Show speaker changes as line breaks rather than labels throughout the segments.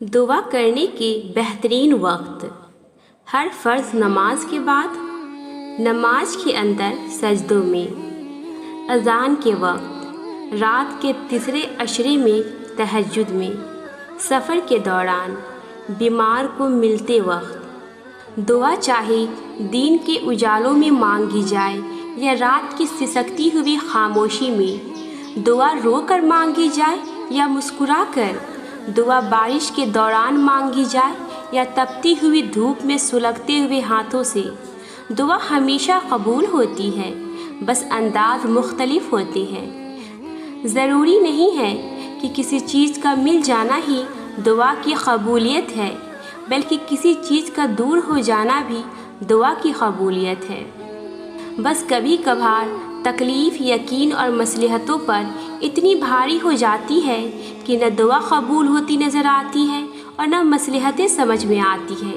दुआ करने के बेहतरीन वक्त। हर फ़र्ज़ नमाज के बाद, नमाज के अंदर सजदों में, अज़ान के वक्त, रात के तीसरे अशरे में, तहज्जुद में, सफ़र के दौरान, बीमार को मिलते वक्त। दुआ चाहे दिन के उजालों में मांगी जाए या रात की सिसकती हुई खामोशी में, दुआ रो कर मांगी जाए या मुस्कुरा कर, दुआ बारिश के दौरान मांगी जाए या तपती हुई धूप में सुलगते हुए हाथों से, दुआ हमेशा कबूल होती है, बस अंदाज मुख्तलिफ होते हैं। ज़रूरी नहीं है कि किसी चीज़ का मिल जाना ही दुआ की कबूलियत है, बल्कि किसी चीज़ का दूर हो जाना भी दुआ की कबूलियत है। बस कभी कभार तकलीफ़, यकीन और मसलहतों पर इतनी भारी हो जाती है कि न दुआ कबूल होती नज़र आती है और न मसलहतें समझ में आती है।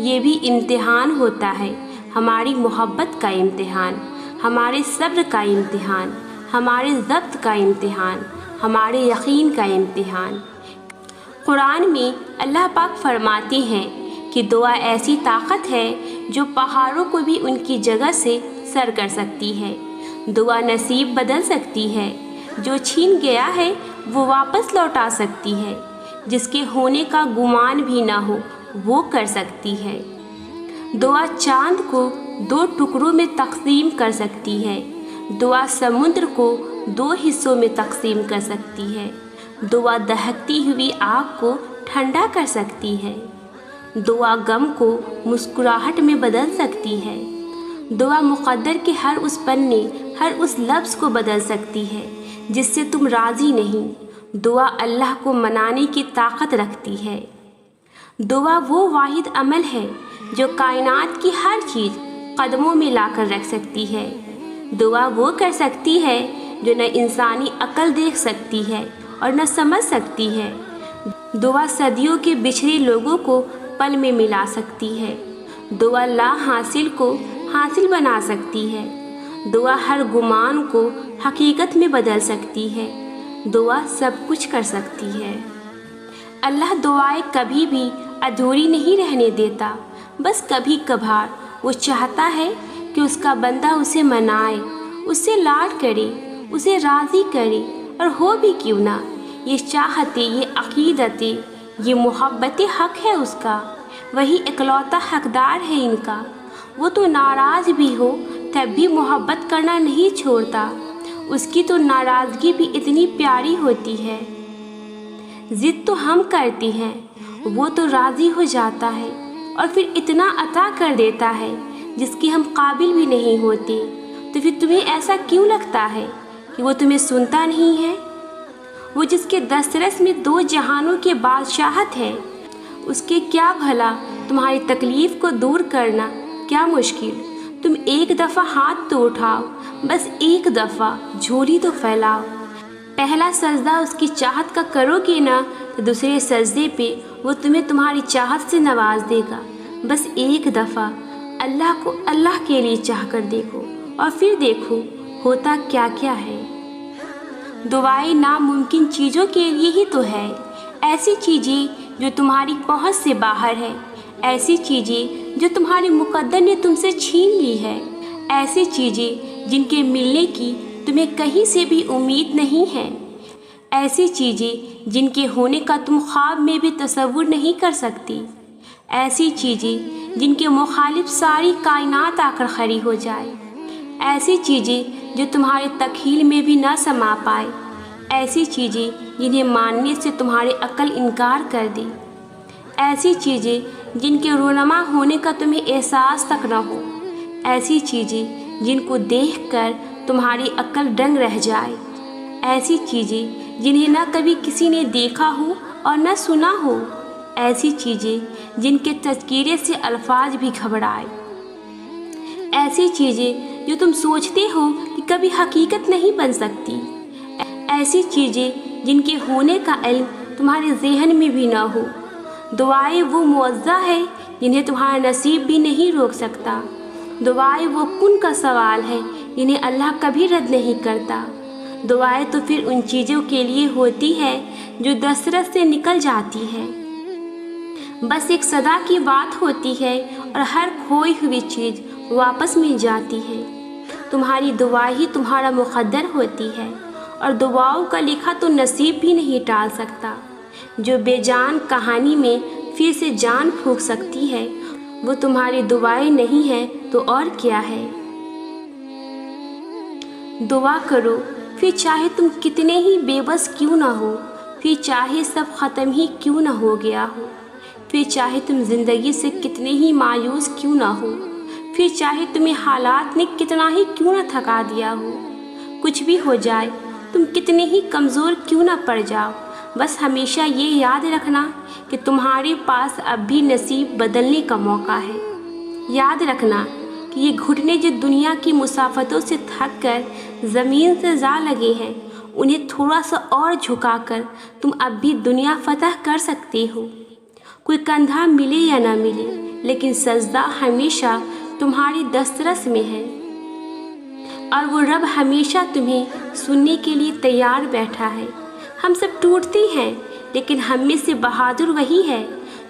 ये भी इम्तिहान होता है, हमारी मोहब्बत का इम्तिहान, हमारे सब्र का इम्तिहान, हमारे ज़ब्त का इम्तिहान, हमारे यकीन का इम्तिहान। कुरान में अल्लाह पाक फरमाते हैं कि दुआ ऐसी ताकत है जो पहाड़ों को भी उनकी जगह से सर कर सकती है। दुआ नसीब बदल सकती है, जो छीन गया है वो वापस लौटा सकती है, जिसके होने का गुमान भी ना हो वो कर सकती है। दुआ चांद को 2 टुकड़ों में तकसीम कर सकती है, दुआ समुद्र को 2 हिस्सों में तकसीम कर सकती है, दुआ दहकती हुई आग को ठंडा कर सकती है, दुआ गम को मुस्कुराहट में बदल सकती है, दुआ मुक़द्दर के हर उस पन्ने, हर उस लफ्ज़ को बदल सकती है जिससे तुम राज़ी नहीं। दुआ अल्लाह को मनाने की ताकत रखती है। दुआ वो वाहिद अमल है जो कायनात की हर चीज़ कदमों में लाकर रख सकती है। दुआ वो कर सकती है जो न इंसानी अक्ल देख सकती है और न समझ सकती है। दुआ सदियों के बिछड़े लोगों को पल में मिला सकती है। दुआ ला हासिल को हासिल बना सकती है। दुआ हर गुमान को हकीकत में बदल सकती है। दुआ सब कुछ कर सकती है। अल्लाह दुआएं कभी भी अधूरी नहीं रहने देता, बस कभी कभार वो चाहता है कि उसका बंदा उसे मनाए, उससे लाड करे, उसे राज़ी करे, और हो भी क्यों ना, ये चाहते, ये अक़ीदतें, ये मोहब्बत हक़ है उसका, वही इकलौता हकदार है इनका। वो तो नाराज़ भी हो तब भी मोहब्बत करना नहीं छोड़ता, उसकी तो नाराज़गी भी इतनी प्यारी होती है। ज़िद तो हम करती हैं, वो तो राज़ी हो जाता है और फिर इतना अता कर देता है जिसके हम काबिल भी नहीं होते। तो फिर तुम्हें ऐसा क्यों लगता है कि वो तुम्हें सुनता नहीं है? वो जिसके दस्तरस में 2 जहानों के बादशाहत है, उसके क्या भला तुम्हारी तकलीफ़ को दूर करना क्या मुश्किल। तुम एक दफ़ा हाथ तो उठाओ, बस एक दफ़ा झोली तो फैलाओ। पहला सजदा उसकी चाहत का करोगे ना, तो दूसरे सजदे पे वो तुम्हें तुम्हारी चाहत से नवाज देगा। बस एक दफ़ा अल्लाह को अल्लाह के लिए चाह कर देखो और फिर देखो होता क्या क्या है। दुआएं नामुमकिन चीज़ों के लिए ही तो है, ऐसी चीज़ें जो तुम्हारी पहुँच से बाहर है, ऐसी चीज़ें जो तुम्हारे मुक़द्दर ने तुमसे छीन ली है, ऐसी चीज़ें जिनके मिलने की तुम्हें कहीं से भी उम्मीद नहीं है, ऐसी चीज़ें जिनके होने का तुम ख्वाब में भी तसव्वुर नहीं कर सकती, ऐसी चीज़ें जिनके मुखालिफ सारी कायनात आकर खड़ी हो जाए, ऐसी चीज़ें जो तुम्हारे तख़ील में भी ना समा पाए, ऐसी चीज़ें जिन्हें मानने से तुम्हारे अक्ल इनकार कर दे, ऐसी चीज़ें जिनके रोनमा होने का तुम्हें एहसास तक न हो, ऐसी चीज़ें जिनको देखकर तुम्हारी अक्ल दंग रह जाए, ऐसी चीज़ें जिन्हें न कभी किसी ने देखा हो और न सुना हो, ऐसी चीज़ें जिनके तज़किरे से अल्फाज भी घबराए, ऐसी चीज़ें जो तुम सोचते हो कि कभी हकीकत नहीं बन सकती, ऐसी चीज़ें जिनके होने का इल्म तुम्हारे ज़हन में भी ना हो। दुआएं वो मुअज़्ज़ा है जिन्हें तुम्हारा नसीब भी नहीं रोक सकता। दुआएं वो कुन का सवाल है जिन्हें अल्लाह कभी रद्द नहीं करता। दुआएं तो फिर उन चीज़ों के लिए होती है जो दस्तरस से निकल जाती है। बस एक सदा की बात होती है और हर खोई हुई चीज़ वापस मिल जाती है। तुम्हारी दुआ ही तुम्हारा मुक़द्दर होती है और दुआओं का लिखा तो नसीब भी नहीं टाल सकता। जो बेजान कहानी में फिर से जान फूंक सकती है वो तुम्हारी दुआएं नहीं है तो और क्या है। दुआ करो फिर चाहे तुम कितने ही बेबस क्यों ना हो, फिर चाहे सब ख़त्म ही क्यों ना हो गया हो, फिर चाहे तुम ज़िंदगी से कितने ही मायूस क्यों ना हो, फिर चाहे तुम्हें हालात ने कितना ही क्यों ना थका दिया हो। कुछ भी हो जाए, तुम कितने ही कमज़ोर क्यों ना पड़ जाओ, बस हमेशा ये याद रखना कि तुम्हारे पास अब भी नसीब बदलने का मौका है। याद रखना कि ये घुटने जो दुनिया की मुसाफतों से थक कर ज़मीन से जा लगे हैं, उन्हें थोड़ा सा और झुकाकर तुम अब भी दुनिया फतह कर सकते हो। कोई कंधा मिले या ना मिले, लेकिन सजदा हमेशा तुम्हारी दस्तरस में है और वो रब हमेशा तुम्हें सुनने के लिए तैयार बैठा है। हम सब टूटते हैं, लेकिन हम में से बहादुर वही है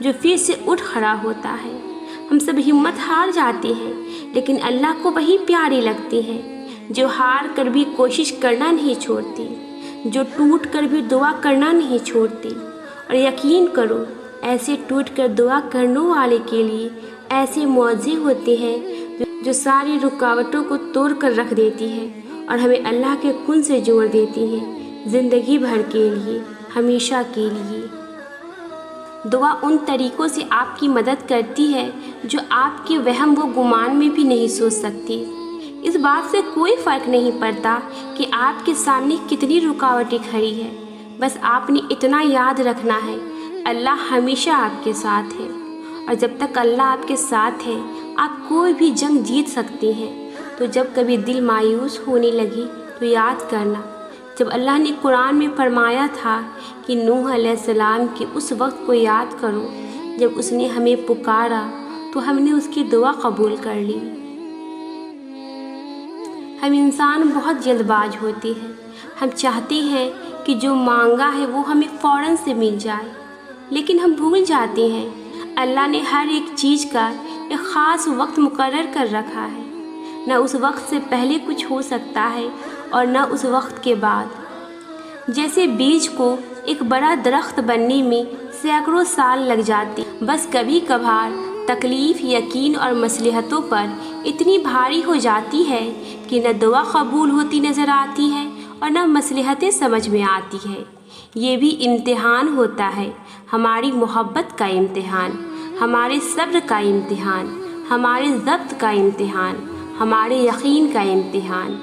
जो फिर से उठ खड़ा होता है। हम सब हिम्मत हार जाते हैं, लेकिन अल्लाह को वही प्यारे लगते हैं जो हार कर भी कोशिश करना नहीं छोड़ते, जो टूट कर भी दुआ करना नहीं छोड़ते। और यकीन करो, ऐसे टूट कर दुआ करने वाले के लिए ऐसे मौजे होते हैं जो सारी रुकावटों को तोड़ कर रख देती है और हमें अल्लाह के कुन से जोड़ देती हैं, ज़िंदगी भर के लिए, हमेशा के लिए। दुआ उन तरीक़ों से आपकी मदद करती है जो आपके वहम व गुमान में भी नहीं सोच सकती। इस बात से कोई फ़र्क नहीं पड़ता कि आपके सामने कितनी रुकावटें खड़ी है, बस आपने इतना याद रखना है, अल्लाह हमेशा आपके साथ है और जब तक अल्लाह आपके साथ है आप कोई भी जंग जीत सकते हैं। तो जब कभी दिल मायूस होने लगे तो याद करना, जब अल्लाह ने कुरान में फरमाया था कि नूह अलैहिस्सलाम के उस वक्त को याद करो जब उसने हमें पुकारा तो हमने उसकी दुआ कबूल कर ली। हम इंसान बहुत जल्दबाज होते हैं, हम चाहते हैं कि जो मांगा है वो हमें फ़ौरन से मिल जाए, लेकिन हम भूल जाते हैं अल्लाह ने हर एक चीज़ का एक ख़ास वक्त मुकर्रर कर रखा है। न उस वक्त से पहले कुछ हो सकता है और न उस वक्त के बाद। जैसे बीज को एक बड़ा दरख्त बनने में सैकड़ों साल लग जाते, बस कभी कभार तकलीफ़, यकीन और मसलहतों पर इतनी भारी हो जाती है कि न दुआ कबूल होती नज़र आती है और न मसलहतें समझ में आती है। ये भी इम्तिहान होता है, हमारी मोहब्बत का इम्तिहान, हमारे सब्र का इम्तिहान, हमारे ज़ब्त का इम्तिहान, हमारे यकीन का इम्तिहान।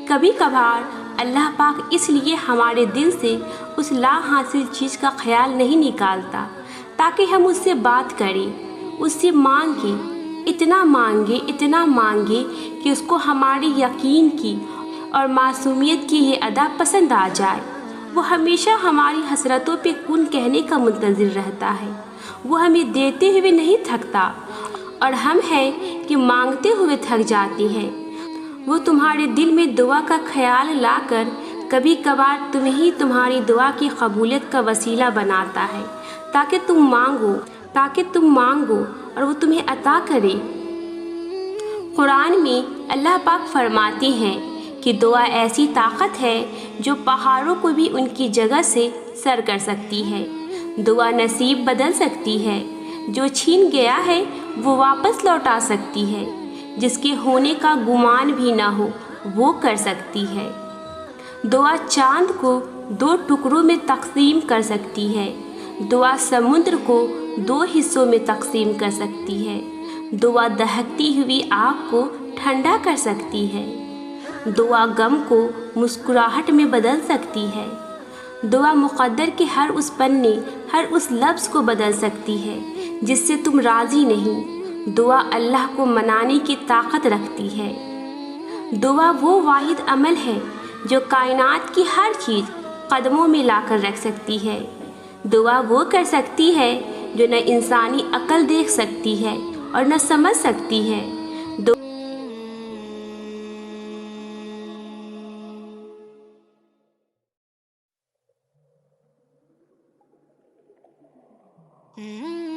कभी कभार अल्लाह पाक इसलिए हमारे दिल से उस ला हासिल चीज़ का ख्याल नहीं निकालता ताकि हम उससे बात करें, उससे मांगे, इतना मांगे कि उसको हमारी यकीन की और मासूमियत की ये अदा पसंद आ जाए। वो हमेशा हमारी हसरतों पे कुन कहने का मुंतज़िर रहता है। वो हमें देते हुए नहीं थकता और हम हैं कि मांगते हुए थक जाते हैं। वो तुम्हारे दिल में दुआ का ख्याल लाकर कभी कभार तुम्हें ही तुम्हारी दुआ की कबूलियत का वसीला बनाता है ताकि तुम मांगो और वो तुम्हें अता करे। कुरान में अल्लाह पाक फरमाते हैं कि दुआ ऐसी ताकत है जो पहाड़ों को भी उनकी जगह से सर कर सकती है। दुआ नसीब बदल सकती है, जो छीन गया है वो वापस लौटा सकती है, जिसके होने का गुमान भी ना हो वो कर सकती है। दुआ चांद को 2 टुकड़ों में तकसीम कर सकती है, दुआ समुद्र को 2 हिस्सों में तकसीम कर सकती है, दुआ दहकती हुई आग को ठंडा कर सकती है, दुआ गम को मुस्कुराहट में बदल सकती है, दुआ मुक़द्दर के हर उस पन्ने, हर उस लफ्ज़ को बदल सकती है जिससे तुम राज़ी नहीं। दुआ अल्लाह को मनाने की ताकत रखती है। दुआ वो वाहिद अमल है जो कायनात की हर चीज़ कदमों में लाकर रख सकती है। दुआ वो कर सकती है जो न इंसानी अक्ल देख सकती है और न समझ सकती है।
Mm-hmm.